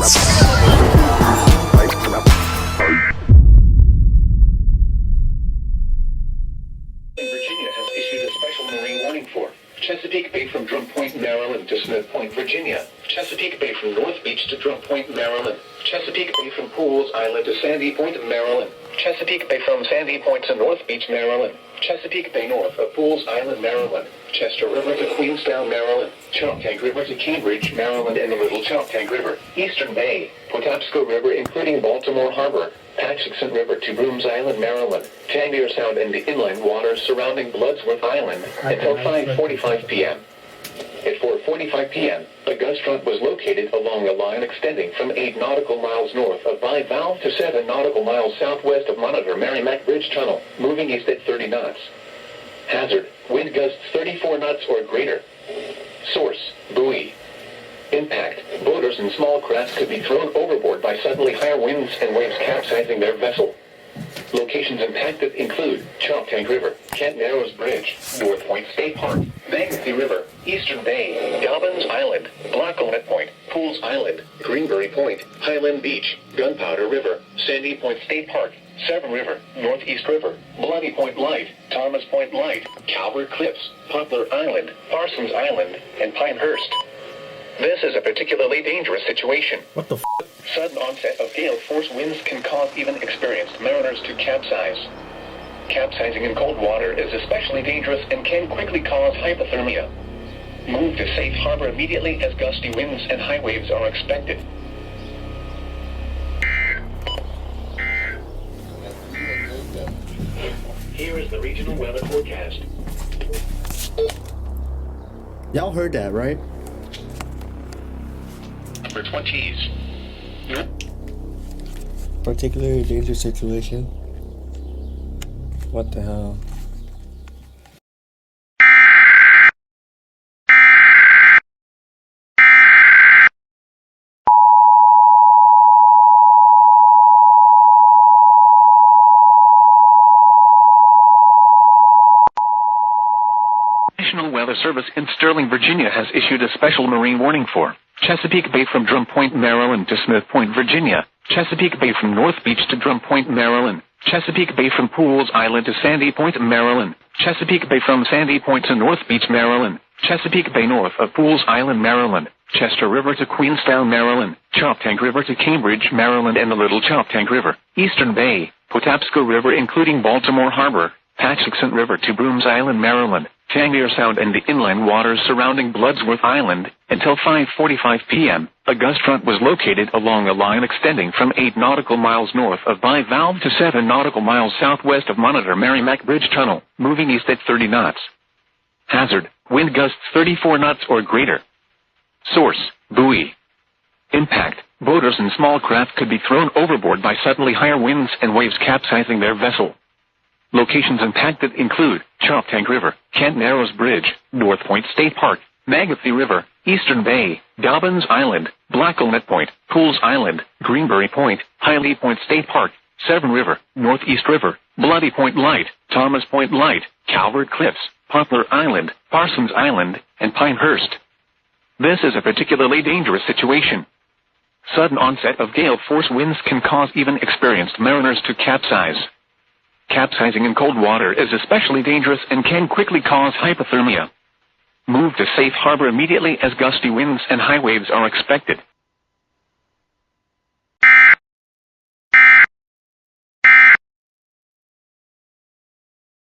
Virginia has issued a special marine warning for Chesapeake Bay from Drum Point, Maryland to Smith Point, Virginia. Chesapeake Bay from North Beach to Drum Point, Maryland. Chesapeake Bay from Pools Island to Sandy Point, Maryland. Chesapeake Bay from Sandy Point to North Beach, Maryland. Chesapeake Bay north of Pools Island, Maryland. Chester River to Queenstown, Maryland. Choptank River to Cambridge, Maryland, and the Little Choptank River. Eastern Bay. Patapsco River including Baltimore Harbor. Atchison River to Brooms Island, Maryland. Tangier Sound and the inland waters surrounding Bloodsworth Island until 5:45 p.m. At 4:45 p.m., a gust front was located along a line extending from 8 nautical miles north of Bivalve to 7 nautical miles southwest of Monitor Merrimack Bridge Tunnel, moving east at 30 knots. Hazard, wind gusts 34 knots or greater. Source, buoy. Impact, boaters and small crafts could be thrown overboard by suddenly higher winds and waves capsizing their vessel. Locations impacted include Choptank River, Kent Narrows Bridge, North Point State Park, Manatee River, Eastern Bay, Dobbins Island, Blacklenet Point, Pools Island, Greenberry Point, Highland Beach, Gunpowder River, Sandy Point State Park, Severn River, Northeast River, Bloody Point Light, Thomas Point Light, Calvert Cliffs, Poplar Island, Parsons Island, and Pinehurst. This is a particularly dangerous situation. What the f***? Sudden onset of gale force winds can cause even experienced mariners to capsize. Capsizing in cold water is especially dangerous and can quickly cause hypothermia. Move to safe harbor immediately as gusty winds and high waves are expected. Here is the regional weather forecast. Y'all heard that, right? Number 20s. Particularly dangerous situation. What the hell? National Weather Service in Sterling, Virginia has issued a special marine warning for Chesapeake Bay from Drum Point, Maryland to Smith Point, Virginia. Chesapeake Bay from North Beach to Drum Point, Maryland. Chesapeake Bay from Pools Island to Sandy Point, Maryland. Chesapeake Bay from Sandy Point to North Beach, Maryland. Chesapeake Bay north of Pools Island, Maryland. Chester River to Queenstown, Maryland. Choptank River to Cambridge, Maryland, and the Little Choptank River. Eastern Bay. Patapsco River including Baltimore Harbor. Atchison River to Brooms Island, Maryland. Tangier Sound and the inland waters surrounding Bloodsworth Island until 5:45 p.m. A gust front was located along a line extending from 8 nautical miles north of Bivalve to 7 nautical miles southwest of Monitor Merrimack Bridge Tunnel, moving east at 30 knots. Hazard, wind gusts 34 knots or greater. Source, buoy. Impact, boaters and small craft could be thrown overboard by suddenly higher winds and waves capsizing their vessel. Locations impacted include Choptank River, Kent Narrows Bridge, North Point State Park, Manatee River, Eastern Bay, Dobbins Island, Blacklenet Point, Pools Island, Greenberry Point, Highland Point State Park, Severn River, Northeast River, Bloody Point Light, Thomas Point Light, Calvert Cliffs, Poplar Island, Parsons Island, and Pinehurst. This is a particularly dangerous situation. Sudden onset of gale force winds can cause even experienced mariners to capsize. Capsizing in cold water is especially dangerous and can quickly cause hypothermia. Move to safe harbor immediately as gusty winds and high waves are expected.